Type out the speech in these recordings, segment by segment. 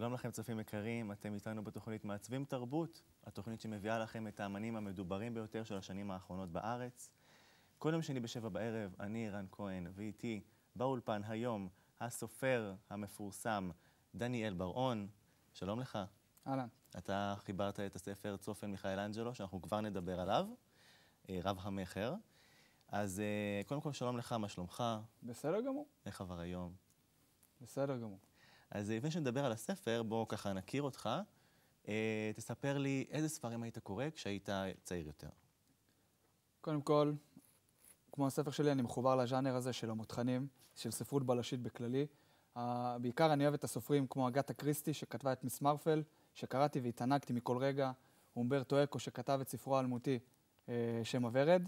שלום לכם צופים יקרים, אתם איתנו בתוכנית מעצבים תרבות, התוכנית שמביאה לכם את האמנים המדוברים ביותר של השנים האחרונות בארץ. כל יום שני ב7 בערב, אני רן כהן, ואיתי באולפן היום הסופר המפורסם דניאל בר-און. שלום לך. אהלן. אתה חיברת את הספר צופן מיכאלנג'לו, שאנחנו כבר נדבר עליו, רב המכר. אז קודם כל שלום לך, מה שלומך? בסדר גמור. איך עבר היום? בסדר גמור. אז לפני שנדבר על הספר, בואו ככה נכיר אותך. תספר לי איזה ספרים היית קורא כשהיית צעיר יותר. קודם כל, כמו הספר שלי, אני מחובר לז'אנר הזה של המותחנים, של ספרות בלשית בכללי. בעיקר אני אוהב את הסופרים כמו אגתה קריסטי, שכתבה את מיס מרפל, שקראתי והתענגתי מכל רגע. אומברטו אקו, שכתב את ספרו האלמותי, שם הוורד.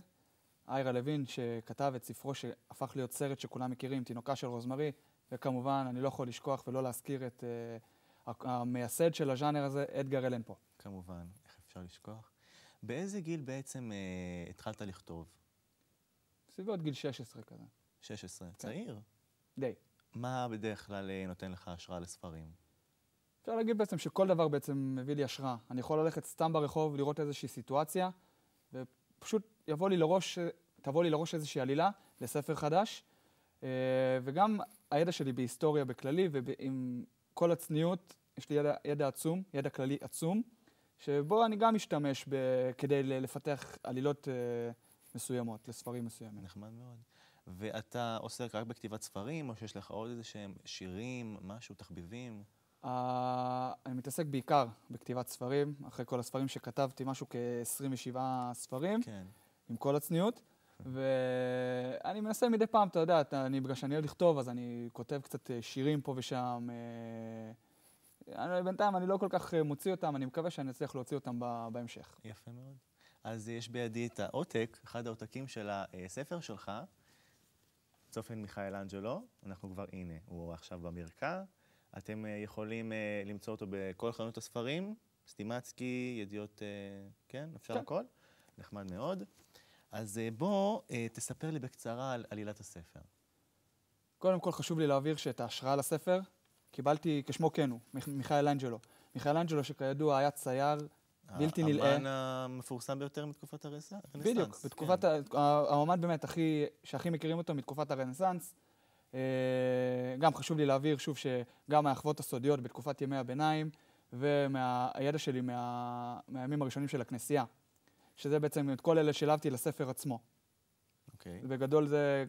איירה לוין, שכתב את ספרו שהפך להיות סרט שכולם מכירים, תינוקה של רוזמרי. וכמובן, אני לא יכול לשכוח ולא להזכיר את המייסד של הז'אנר הזה, אדגר אלן פו. כמובן, איך אפשר לשכוח? באיזה גיל בעצם התחלת לכתוב? בסביבות גיל 16 כזה. 16. כן. צעיר? די. מה בדרך כלל נותן לך השראה לספרים? אפשר להגיד בעצם שכל דבר בעצם מביא לי השראה. אני יכול ללכת סתם ברחוב, לראות איזושהי סיטואציה, ופשוט תבוא לי לראש איזושהי עלילה לספר חדש, וגם הידע שלי בהיסטוריה בכללי, ועם כל הצניעות, יש לי ידע עצום, ידע כללי עצום, שבו אני גם משתמש כדי לפתח עלילות מסוימות, לספרים מסוימים. נחמד מאוד. ואתה עוסק רק בכתיבת ספרים, או שיש לך עוד איזה שהם שירים, משהו, תחביבים? אני מתעסק בעיקר בכתיבת ספרים, אחרי כל הספרים שכתבתי, משהו כ-27 ספרים, כן. עם כל הצניעות. ואני מנסה מדי פעם, אתה יודע, בגלל שאני אוהב לכתוב, אז אני כותב קצת שירים פה ושם. בינתיים אני לא כל כך מוציא אותם, אני מקווה שאני אצליח להוציא אותם בהמשך. יפה מאוד. אז יש בידי את העותק, אחד העותקים של הספר שלך, צופן מיכאלנג'לו. אנחנו כבר, הנה, הוא עכשיו במרקע. אתם יכולים למצוא אותו בכל חנות הספרים, סטימצקי, ידיעות, כן, אפשר הכל. נחמד מאוד. אז בוא תספר לי בקצרה על עלילת הספר. קודם כל חשוב לי להעביר שאת ההשראה לספר קיבלתי כשמו כן הוא, מיכאלנג'לו. מיכאלנג'לו שכידוע היה צייר בלתי נלאה. האמן המפורסם ביותר מתקופת הרנסאנס. בדיוק, בתקופת האמן באמת שהכי מכירים אותו מתקופת הרנסאנס. גם חשוב לי להעביר שוב שגם מהאחוות הסודיות בתקופת ימי הביניים, ומהידע שלי מהימים הראשונים של הכנסייה. שזה בעצם את כל אלה שלבתי לספר עצמו. אוקיי. בגדול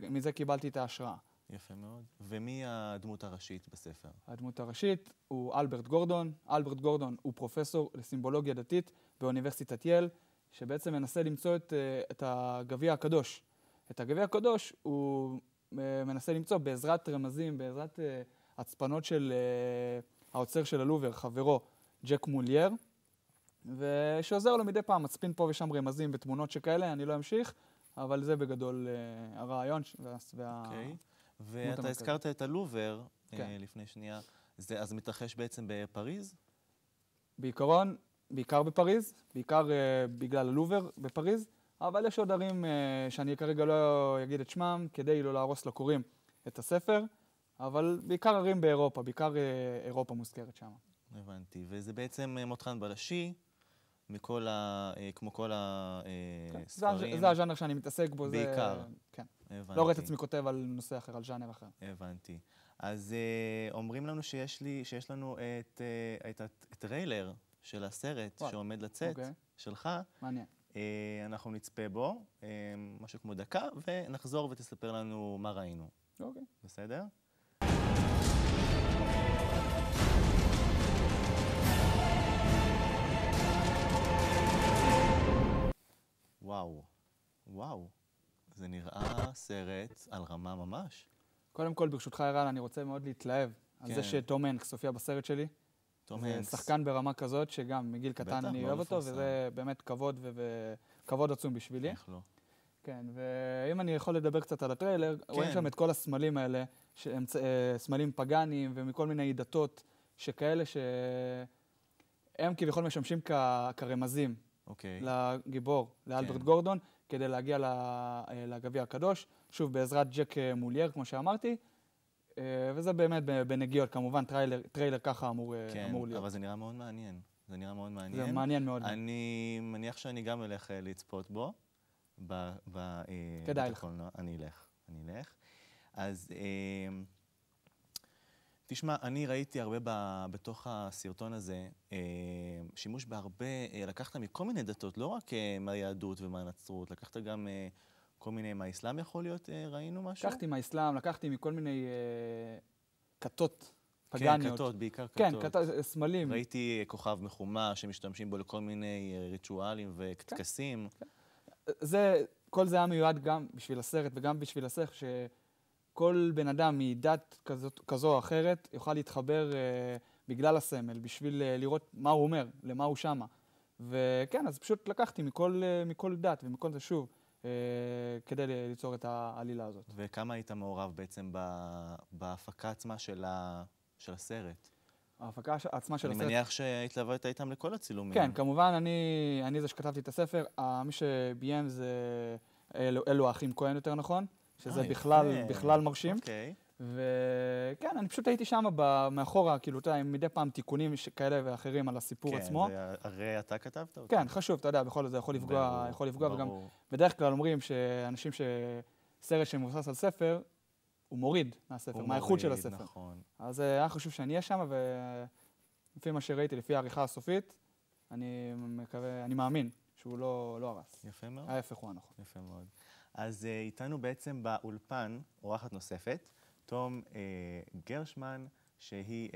מזה קיבלתי את ההשראה. יפה מאוד. ומי הדמות הראשית בספר? הדמות הראשית הוא אלברט גורדון. אלברט גורדון הוא פרופסור לסימבולוגיה דתית באוניברסיטת יל, שבעצם מנסה למצוא את הגביע הקדוש. את הגביע הקדוש הוא מנסה למצוא בעזרת רמזים, בעזרת הצפנות של האוצר של הלובר, חברו, ג'ק מולייר, ושעוזר לו מדי פעם, מצפין פה ושם רמזים בתמונות שכאלה, אני לא אמשיך, אבל זה בגדול הרעיון אוקיי. ואתה הזכרת את הלובר לפני שנייה, אז מתרחש בעצם בפריז? בעיקרון, בעיקר בפריז, בעיקר בגלל הלובר בפריז, אבל יש עוד ערים שאני כרגע לא אגיד את שמם, כדי לא להרוס לקוראים את הספר, אבל בעיקר ערים באירופה, בעיקר אירופה מוזכרת שם. הבנתי, וזה בעצם מותחן בלשי, כמו כל הספרים. זה הז'אנר שאני מתעסק בו. בעיקר. כן. הבנתי. לא רואה את עצמי כותב על נושא אחר, על ז'אנר אחר. הבנתי. אז אומרים לנו שיש לנו את הטריילר של הסרט שעומד לצאת, שלך. מעניין. אנחנו נצפה בו, משהו כמו דקה, ונחזור ותספר לנו מה ראינו. אוקיי. בסדר? וואו. זה נראה סרט על רמה ממש. קודם כל, ברשותך ערן, אני רוצה מאוד להתלהב על זה שתום הנקס הופיע בסרט שלי. תום הנקס. זה שחקן ברמה כזאת, שגם מגיל קטן אני אוהב אותו, וזה באמת כבוד וכבוד עצום בשבילי. איך לא? כן, ואם אני יכול לדבר קצת על הטריילר, רואים שם את כל הסמלים האלה, שהם סמלים פגניים ומכל מיני דתות שכאלה שהם כביכול משמשים כרמזים. לגיבור, לאלברט גורדון, כדי להגיע לגביע הקדוש, שוב בעזרת ג'ק מולייר, כמו שאמרתי, וזה באמת בנגיעות, כמובן טריילר ככה אמור להיות. אבל זה נראה מאוד מעניין. זה נראה מאוד מעניין. זה מעניין מאוד. אני מניח שאני גם אלך לצפות בו. כדאי לך. אני אלך. אז תשמע, אני ראיתי הרבה בתוך הסרטון הזה, שימוש בהרבה, לקחת מכל מיני דתות, לא רק מהיהדות ומהנצרות, לקחת גם כל מיני, מהאסלאם יכול להיות, ראינו משהו? לקחתי מהאסלאם, לקחתי מכל מיני כתות פגניות. כן, כתות, בעיקר כתות. כן, סמלים. ראיתי כוכב מחומה שמשתמשים בו לכל מיני ריטואלים וטקסים. כל זה היה מיועד גם בשביל הסרט וגם בשביל הסרט, שכל בן אדם מדת כזו או אחרת יוכל להתחבר בגלל הסמל, בשביל לראות מה הוא אומר, למה הוא שמה. וכן, אז פשוט לקחתי מכל דת ומכל זה שוב, כדי ליצור את העלילה הזאת. וכמה היית מעורב בעצם בהפקה עצמה של הסרט? ההפקה עצמה של הסרט. אני מניח שהתלווית איתם לכל הצילומים. כן, כמובן, אני זה שכתבתי את הספר. מי שביים זה אלו האחים כהן יותר נכון, שזה בכלל מרשים. אוקיי. וכן, אני פשוט הייתי שם מאחורה, כאילו, אתה יודע, עם מדי פעם תיקונים כאלה ואחרים על הסיפור עצמו. כן, הרי אתה כתבת אותו. כן, חשוב, אתה יודע, בכל זאת זה יכול לפגוע, וגם בדרך כלל אומרים שאנשים סרט שמבוסס על ספר, הוא מוריד מהספר, מהאיכות של הספר. נכון. אז היה חשוב שאני אהיה שם, ולפי מה שראיתי, לפי העריכה הסופית, אני מאמין שהוא לא הרס. יפה מאוד. ההפך הוא הנכון. יפה מאוד. אז איתנו בעצם באולפן אורחת נוספת, תום גרשמן, שהיא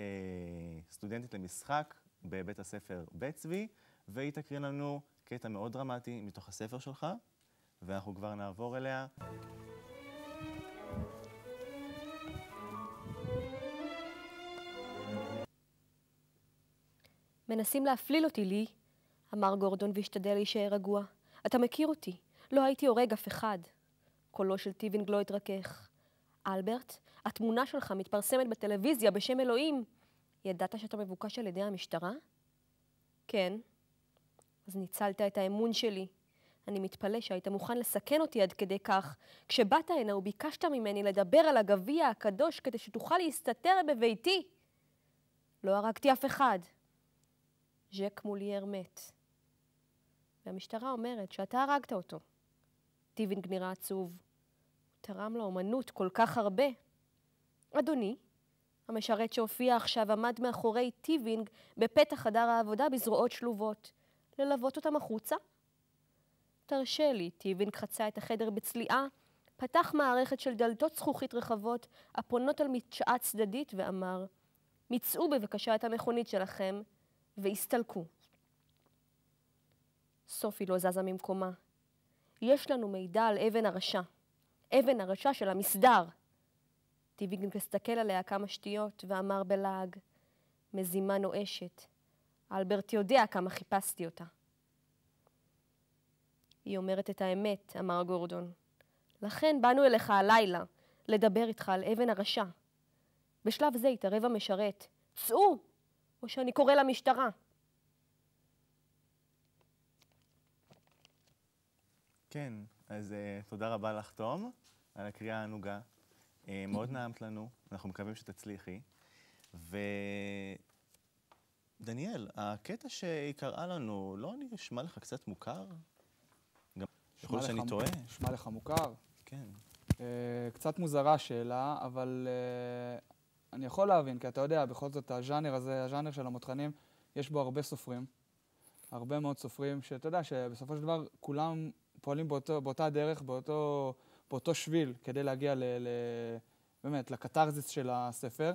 סטודנטית למשחק בבית הספר בית צבי, והיא תקריא לנו קטע מאוד דרמטי מתוך הספר שלך, ואנחנו כבר נעבור אליה. מנסים להפליל אותי, לי, אמר גורדון והשתדל להישאר רגוע. אתה מכיר אותי, לא הייתי הורג אף אחד. קולו של טיבינג לא התרכך. אלברט, התמונה שלך מתפרסמת בטלוויזיה בשם אלוהים. ידעת שאתה מבוקש על ידי המשטרה? כן. אז ניצלת את האמון שלי. אני מתפלא שהיית מוכן לסכן אותי עד כדי כך. כשבאת הנה וביקשת ממני לדבר על הגביע הקדוש כדי שתוכל להסתתר בביתי. לא הרגתי אף אחד. ז'ק מולייר מת. והמשטרה אומרת שאתה הרגת אותו. טיבינג נראה עצוב. הוא תרם לאומנות כל כך הרבה. אדוני, המשרת שהופיע עכשיו עמד מאחורי טיבינג בפתח חדר העבודה בזרועות שלובות. ללוות אותם החוצה? תרשה לי, טיבינג חצה את החדר בצליעה, פתח מערכת של דלתות זכוכית רחבות הפונות על מדשאה צדדית ואמר, מצאו בבקשה את המכונית שלכם והסתלקו. סופי לא זזה ממקומה. יש לנו מידע על אבן הרשע. אבן הרשע של המסדר. טיבינג הסתכל עליה כמה שטויות ואמר בלעג, מזימה נואשת. אלברט יודע כמה חיפשתי אותה. היא אומרת את האמת, אמר גורדון. לכן באנו אליך הלילה, לדבר איתך על אבן הרשע. בשלב זה התערב המשרת. צאו! או שאני קורא למשטרה. כן, אז תודה רבה לך, תום, על הקריאה הענוגה. מאוד נעמת לנו, אנחנו מקווים שתצליחי. ודניאל, הקטע שהיא קראה לנו, לא נשמע לך קצת מוכר? גם יכול שאני טועה? נשמע לך מוכר? כן. קצת מוזרה השאלה, אבל אני יכול להבין, כי אתה יודע, בכל זאת הז'אנר הזה, הז'אנר של המותחנים, יש בו הרבה סופרים, הרבה מאוד סופרים, שאתה יודע שבסופו של דבר כולם פועלים באותה דרך, באותו שביל, כדי להגיע באמת לקטרזיס של הספר,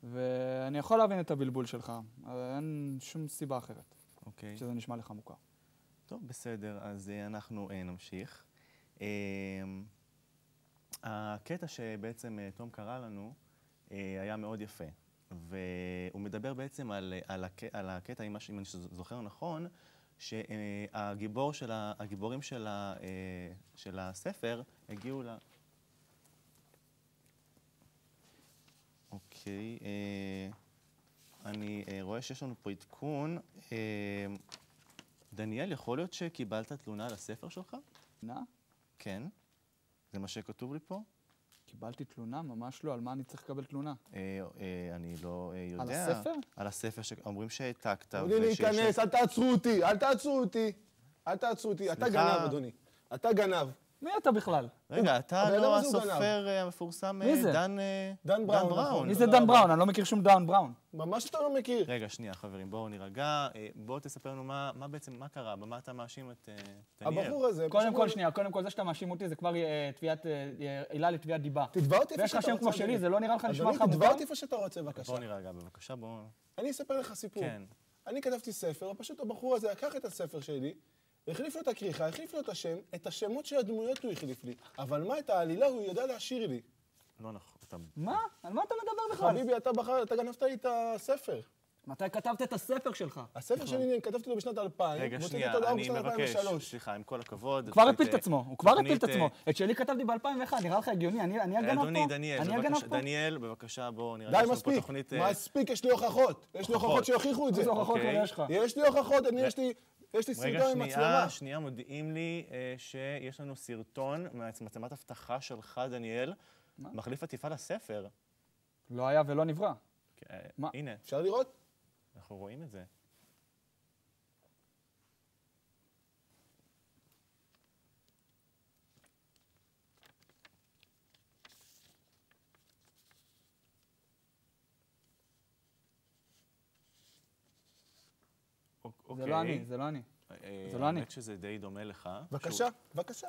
ואני יכול להבין את הבלבול שלך, אין שום סיבה אחרת, שזה נשמע לך מוכר. טוב, בסדר, אז אנחנו נמשיך. הקטע שבעצם תום קרא לנו היה מאוד יפה, והוא מדבר בעצם על הקטע, אם אני זוכר נכון, שהגיבורים של הספר הגיעו אוקיי, אני רואה שיש לנו פה עדכון. דניאל, יכול להיות שקיבלת תלונה על הספר שלך? תלונה? כן. זה מה שכתוב לי פה? קיבלתי תלונה? ממש לא. על מה אני צריך לקבל תלונה? אני לא יודע. על הספר? על הספר שאומרים שהעתקת. תנו לי להיכנס, אל תעצרו אותי, אל תעצרו אותי. אל תעצרו אותי. אתה סליחה. גנב, אדוני. אתה גנב. מי אתה בכלל? רגע, אתה הבן אדם לא הזה הוא הסופר המפורסם מי זה? דן בראון. מי זה דן בראון? אני לא מכיר שום דן בראון. ממש אתה לא מכיר. רגע, שנייה, חברים, בואו נירגע. בואו תספר לנו מה בעצם, מה קרה, במה אתה מאשים את דניאל. הבחור הזה... קודם כל, שנייה, קודם כל, זה שאתה מאשים אותי זה כבר עילה לתביעת דיבה. תתבע אותי איפה ויש שאתה לך שם רוצה. כמו שלי, זה לא נראה לך נשמע לך אדוני, תתבע מוכר? אותי איפה שאתה רוצה, בבקשה. בואו נירגע, בבקשה, בואו... אני אספר לך סיפור. כן. אני כתבתי ספר, פשוט הבחור הזה לקח את הספר שלי, החליף לו את הכריכה, החליף לו את השם, את השמות של הדמויות הוא החליף לי. אבל מה, את העלילה הוא ידע להשאיר לי. לא נכון, אתה... מה? על מה אתה מדבר בכלל? חביבי, אתה גנבת לי את הספר. מתי כתבת את הספר שלך? הספר שלי, כתבתי לו בשנת 2000, רגע, והוצאתי שנייה, אותו אני באוגוסט מבקש, 2003. סליחה, עם כל הכבוד. כבר תוכנית, הפיל את עצמו, הוא כבר הפיל את תוכנית, עצמו. את שלי כתבתי ב-2001, נראה לך הגיוני? אני הגנב פה? אדוני, דניאל, אני הגנב בבקשה, פה? דניאל, בבקשה, בואו נראה. די, יש לנו פה מספיק. תוכנית, מספיק, יש לי הוכחות. יש לי הוכחות שיוכיחו את זה. איזה הוכחות אוקיי. כבר יש לך? יש לי הוכחות, יש לי רגע, סרטון עם מצלמה. שנייה, מודיעים לי שיש לנו סרטון מצלמת אבטחה שלך, דניאל, מחליף עטיפה לספר. לא היה ולא נברא. מה? הנה, אפשר לראות? אנחנו רואים את זה. זה לא אני, זה לא אני. זה לא אני. האמת שזה די דומה לך. בבקשה, בבקשה.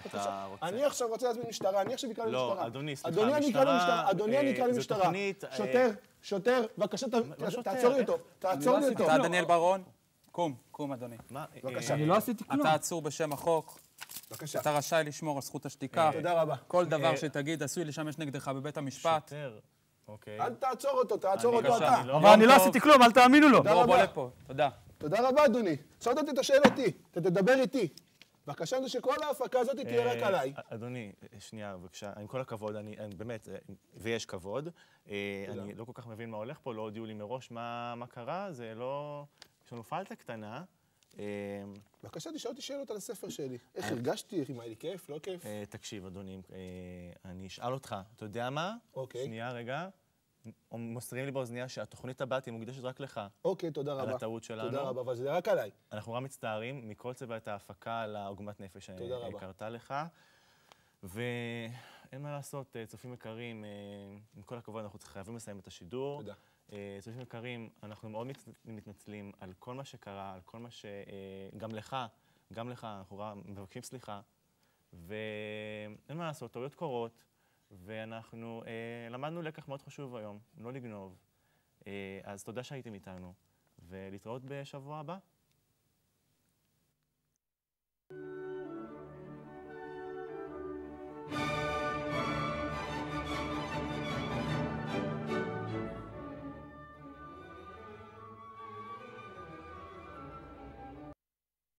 אתה רוצה... אני עכשיו רוצה להזמין משטרה, אני עכשיו אקרא לי לא, משטרה. אדוני, סליחה, אדוני, אני אקרא לי משטרה. אדוני, אני אקרא לי זו משטרה. תוכנית, שוטר, בבקשה, שוטר? תעצור לי אותו. תעצור לי אותו. אתה דניאל ברון? קום, אדוני. מה? בבקשה. אני לא עשיתי כלום. אתה עצור בשם החוק, בבקשה. אתה רשאי לשמור על זכות השתיקה. תודה רבה. כל דבר שתגיד עשוי לשמש נגדך בבית המשפט. שוטר. אוקיי. אל תעצור אותו, תעצור אותו בבקשה, אתה. אני לא- אבל אני לא עשיתי כלום, אל תאמינו לו. בוא רבה. לפה, תודה. תודה רבה, אדוני. עכשיו אתה תתשאל אותי, אתה תדבר איתי. בבקשה זה שכל ההפקה הזאת תהיה רק עליי. אדוני, שנייה, בבקשה, עם כל הכבוד, אני באמת, ויש כבוד, אני לא כל כך מבין מה הולך פה, לא הודיעו לי מראש מה קרה, זה לא... יש לנו פלטה קטנה. בבקשה תשאל אותי שאלות על הספר שלי. איך הרגשתי, אם היה לי כיף, לא כיף. תקשיב, אדוני, אני אשאל אותך, אתה יודע מה? אוקיי. שנייה, רגע. מוסרים לי באוזניה שהתוכנית הבאה תהיה מוקדשת רק לך. אוקיי, תודה רבה. על הטעות שלנו. תודה רבה, אבל זה רק עליי. אנחנו גם מצטערים מכל צוות ההפקה על העוגמת נפש תודה רבה. שקרתה לך. ואין מה לעשות, צופים יקרים, עם כל הכבוד אנחנו חייבים לסיים את השידור. תודה. צופים יקרים, אנחנו מאוד מתנצלים על כל מה שקרה, על כל מה ש... גם לך, אנחנו מבקשים סליחה. ואין מה לעשות, טעויות קורות, ואנחנו למדנו לקח מאוד חשוב היום, לא לגנוב. אז תודה שהייתם איתנו, ולהתראות בשבוע הבא.